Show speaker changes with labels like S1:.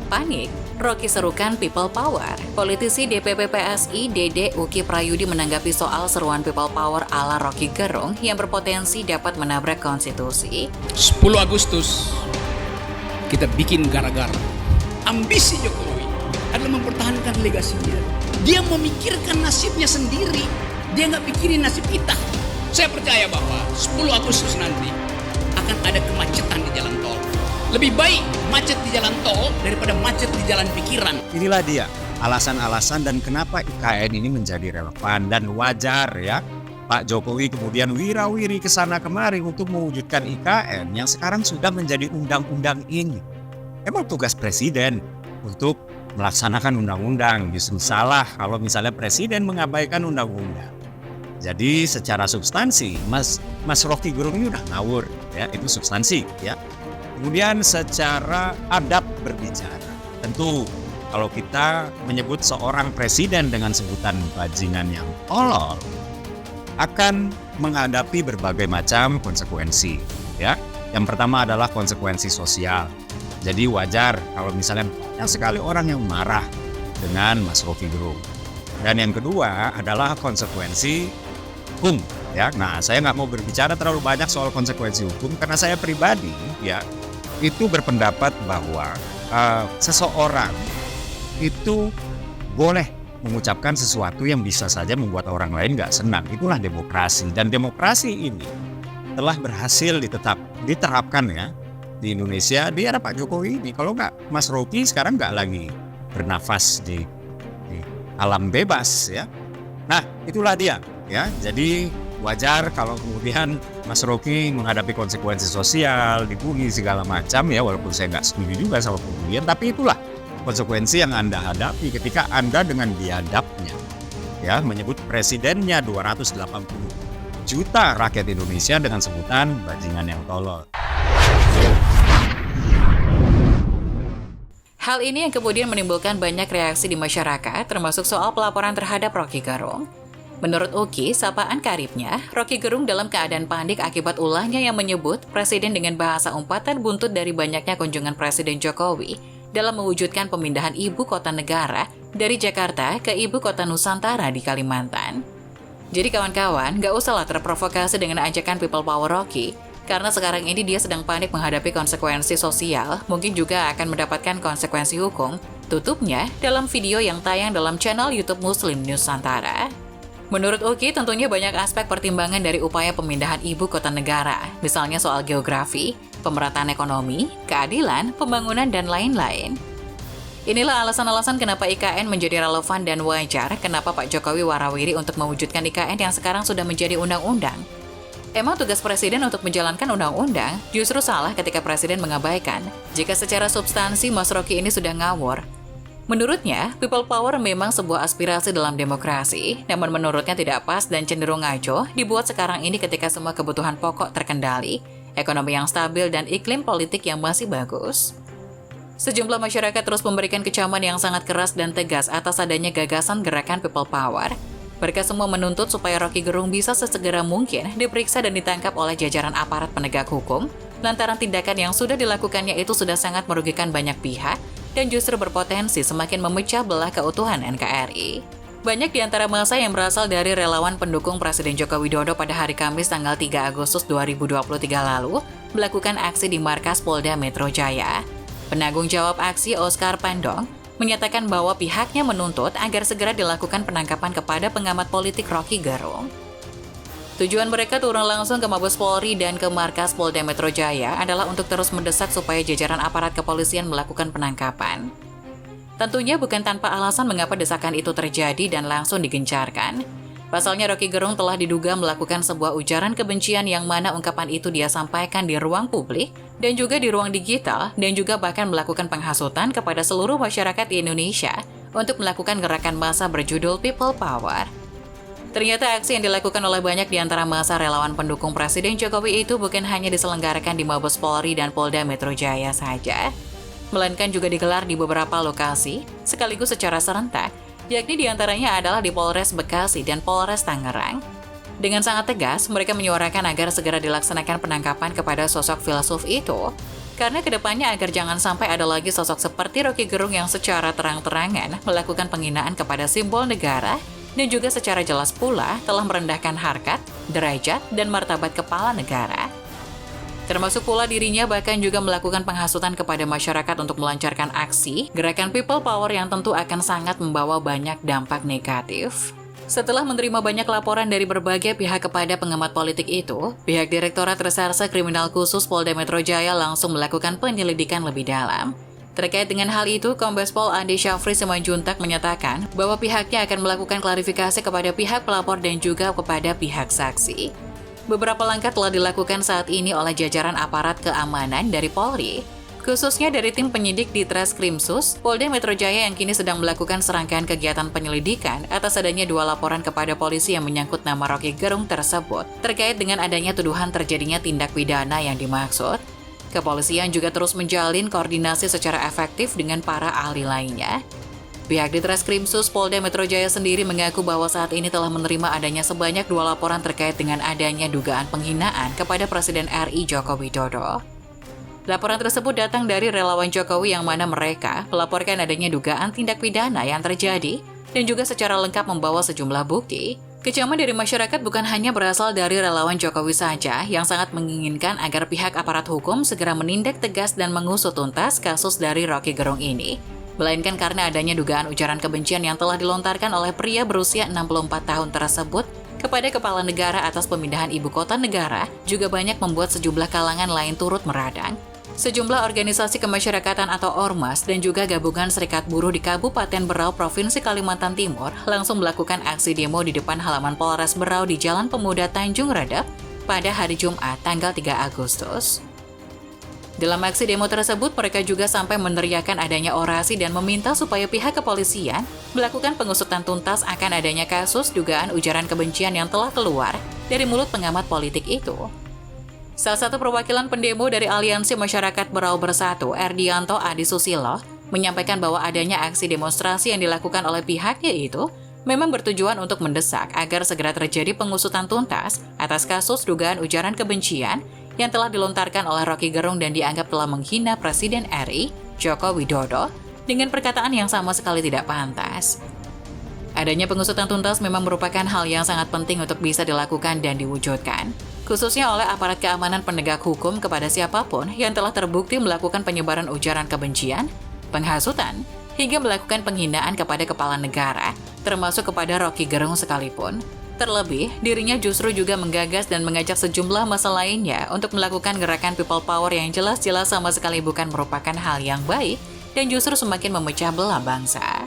S1: Panik, Rocky serukan People Power. Politisi DPP PSI Dede Uki Prayudi menanggapi soal seruan People Power ala Rocky Gerung yang berpotensi dapat menabrak konstitusi.
S2: 10 Agustus kita bikin gara-gara. Ambisi Jokowi adalah mempertahankan legasinya. Dia memikirkan nasibnya sendiri. Dia nggak pikirin nasib kita. Saya percaya bahwa 10 Agustus nanti akan ada kemacetan di jalan tol. Lebih baik macet di jalan tol daripada macet di jalan pikiran.
S3: Inilah dia alasan-alasan dan kenapa IKN ini menjadi relevan dan wajar ya. Pak Jokowi kemudian wirawiri ke sana kemari untuk mewujudkan IKN yang sekarang sudah menjadi undang-undang ini. Emang tugas presiden untuk melaksanakan undang-undang, justru salah kalau misalnya presiden mengabaikan undang-undang. Jadi secara substansi Mas Rocky Gerung ini udah ngawur ya, itu substansi ya. Kemudian secara adab berbicara, tentu kalau kita menyebut seorang presiden dengan sebutan bajingan yang tolol, akan menghadapi berbagai macam konsekuensi. Ya, yang pertama adalah konsekuensi sosial. Jadi wajar kalau misalnya banyak sekali orang yang marah dengan Mas Rocky Gerung. Dan yang kedua adalah konsekuensi hukum. Ya, nah saya nggak mau berbicara terlalu banyak soal konsekuensi hukum karena saya pribadi ya itu berpendapat bahwa seseorang itu boleh mengucapkan sesuatu yang bisa saja membuat orang lain nggak senang. Itulah demokrasi, dan demokrasi ini telah berhasil diterapkan ya di Indonesia di era Pak Jokowi ini. Kalau nggak, Mas Rocky sekarang nggak lagi bernafas di alam bebas ya. Nah itulah dia ya. Jadi wajar kalau kemudian Mas Rocky menghadapi konsekuensi sosial, dibully segala macam ya, walaupun saya nggak setuju juga sama pembulian, tapi itulah konsekuensi yang Anda hadapi ketika Anda dengan biadabnya ya menyebut presidennya 280 juta rakyat Indonesia dengan sebutan bajingan yang tolol.
S1: Hal ini yang kemudian menimbulkan banyak reaksi di masyarakat, termasuk soal pelaporan terhadap Rocky Gerung. Menurut Uki, sapaan karibnya, Rocky Gerung dalam keadaan panik akibat ulahnya yang menyebut presiden dengan bahasa umpatan buntut dari banyaknya kunjungan Presiden Jokowi dalam mewujudkan pemindahan ibu kota negara dari Jakarta ke ibu kota Nusantara di Kalimantan. Jadi kawan-kawan, gak usahlah terprovokasi dengan ajakan People Power Rocky, karena sekarang ini dia sedang panik menghadapi konsekuensi sosial, mungkin juga akan mendapatkan konsekuensi hukum, tutupnya dalam video yang tayang dalam channel YouTube Muslim Nusantara. Menurut Uki, tentunya banyak aspek pertimbangan dari upaya pemindahan ibu kota negara, misalnya soal geografi, pemerataan ekonomi, keadilan, pembangunan, dan lain-lain. Inilah alasan-alasan kenapa IKN menjadi relevan dan wajar, kenapa Pak Jokowi warawiri untuk mewujudkan IKN yang sekarang sudah menjadi undang-undang. Emang tugas presiden untuk menjalankan undang-undang justru salah ketika presiden mengabaikan, jika secara substansi Mas Rocky ini sudah ngawur. Menurutnya, People Power memang sebuah aspirasi dalam demokrasi, namun menurutnya tidak pas dan cenderung ngaco dibuat sekarang ini ketika semua kebutuhan pokok terkendali, ekonomi yang stabil, dan iklim politik yang masih bagus. Sejumlah masyarakat terus memberikan kecaman yang sangat keras dan tegas atas adanya gagasan gerakan People Power. Mereka semua menuntut supaya Rocky Gerung bisa sesegera mungkin diperiksa dan ditangkap oleh jajaran aparat penegak hukum, lantaran tindakan yang sudah dilakukannya itu sudah sangat merugikan banyak pihak, dan justru berpotensi semakin memecah belah keutuhan NKRI. Banyak di antara massa yang berasal dari relawan pendukung Presiden Joko Widodo pada hari Kamis tanggal 3 Agustus 2023 lalu melakukan aksi di markas Polda Metro Jaya. Penanggung jawab aksi Oscar Pandong menyatakan bahwa pihaknya menuntut agar segera dilakukan penangkapan kepada pengamat politik Rocky Gerung. Tujuan mereka turun langsung ke Mabes Polri dan ke markas Polda Metro Jaya adalah untuk terus mendesak supaya jajaran aparat kepolisian melakukan penangkapan. Tentunya bukan tanpa alasan mengapa desakan itu terjadi dan langsung digencarkan. Pasalnya Rocky Gerung telah diduga melakukan sebuah ujaran kebencian yang mana ungkapan itu dia sampaikan di ruang publik dan juga di ruang digital, dan juga bahkan melakukan penghasutan kepada seluruh masyarakat di Indonesia untuk melakukan gerakan massa berjudul People Power. Ternyata aksi yang dilakukan oleh banyak di antara masa relawan pendukung Presiden Jokowi itu bukan hanya diselenggarakan di Mabes Polri dan Polda Metro Jaya saja, melainkan juga digelar di beberapa lokasi, sekaligus secara serentak, yakni di antaranya adalah di Polres Bekasi dan Polres Tangerang. Dengan sangat tegas, mereka menyuarakan agar segera dilaksanakan penangkapan kepada sosok filsuf itu, karena kedepannya agar jangan sampai ada lagi sosok seperti Roky Gerung yang secara terang-terangan melakukan penghinaan kepada simbol negara dan juga secara jelas pula telah merendahkan harkat, derajat, dan martabat kepala negara. Termasuk pula dirinya bahkan juga melakukan penghasutan kepada masyarakat untuk melancarkan aksi gerakan People Power yang tentu akan sangat membawa banyak dampak negatif. Setelah menerima banyak laporan dari berbagai pihak kepada pengamat politik itu, pihak Direktorat Reserse Kriminal Khusus Polda Metro Jaya langsung melakukan penyelidikan lebih dalam. Terkait dengan hal itu, Kombes Pol Andi Syafri Simanjuntak menyatakan bahwa pihaknya akan melakukan klarifikasi kepada pihak pelapor dan juga kepada pihak saksi. Beberapa langkah telah dilakukan saat ini oleh jajaran aparat keamanan dari Polri, khususnya dari tim penyidik di Treskrimsus Polda Metro Jaya yang kini sedang melakukan serangkaian kegiatan penyelidikan atas adanya 2 laporan kepada polisi yang menyangkut nama Roky Gerung tersebut terkait dengan adanya tuduhan terjadinya tindak pidana yang dimaksud. Kepolisian juga terus menjalin koordinasi secara efektif dengan para ahli lainnya. Pihak di Treskrimsus Polda Metro Jaya sendiri mengaku bahwa saat ini telah menerima adanya sebanyak 2 laporan terkait dengan adanya dugaan penghinaan kepada Presiden RI Joko Widodo. Laporan tersebut datang dari relawan Jokowi yang mana mereka melaporkan adanya dugaan tindak pidana yang terjadi dan juga secara lengkap membawa sejumlah bukti. Kecaman dari masyarakat bukan hanya berasal dari relawan Jokowi saja yang sangat menginginkan agar pihak aparat hukum segera menindak tegas dan mengusut tuntas kasus dari Roky Gerung ini, melainkan karena adanya dugaan ujaran kebencian yang telah dilontarkan oleh pria berusia 64 tahun tersebut kepada kepala negara atas pemindahan ibu kota negara juga banyak membuat sejumlah kalangan lain turut meradang. Sejumlah organisasi kemasyarakatan atau Ormas dan juga gabungan Serikat Buruh di Kabupaten Berau, Provinsi Kalimantan Timur langsung melakukan aksi demo di depan halaman Polres Berau di Jalan Pemuda Tanjung Redep pada hari Jumat, tanggal 3 Agustus. Dalam aksi demo tersebut, mereka juga sampai meneriakan adanya orasi dan meminta supaya pihak kepolisian melakukan pengusutan tuntas akan adanya kasus dugaan ujaran kebencian yang telah keluar dari mulut pengamat politik itu. Salah satu perwakilan pendemo dari Aliansi Masyarakat Berau Bersatu, Erdianto Adi Susilo, menyampaikan bahwa adanya aksi demonstrasi yang dilakukan oleh pihaknya itu memang bertujuan untuk mendesak agar segera terjadi pengusutan tuntas atas kasus dugaan ujaran kebencian yang telah dilontarkan oleh Roky Gerung dan dianggap telah menghina Presiden RI, Joko Widodo, dengan perkataan yang sama sekali tidak pantas. Adanya pengusutan tuntas memang merupakan hal yang sangat penting untuk bisa dilakukan dan diwujudkan, khususnya oleh aparat keamanan penegak hukum kepada siapapun yang telah terbukti melakukan penyebaran ujaran kebencian, penghasutan, hingga melakukan penghinaan kepada kepala negara, termasuk kepada Roky Gerung sekalipun. Terlebih, dirinya justru juga menggagas dan mengajak sejumlah massa lainnya untuk melakukan gerakan People Power yang jelas-jelas sama sekali bukan merupakan hal yang baik dan justru semakin memecah belah bangsa.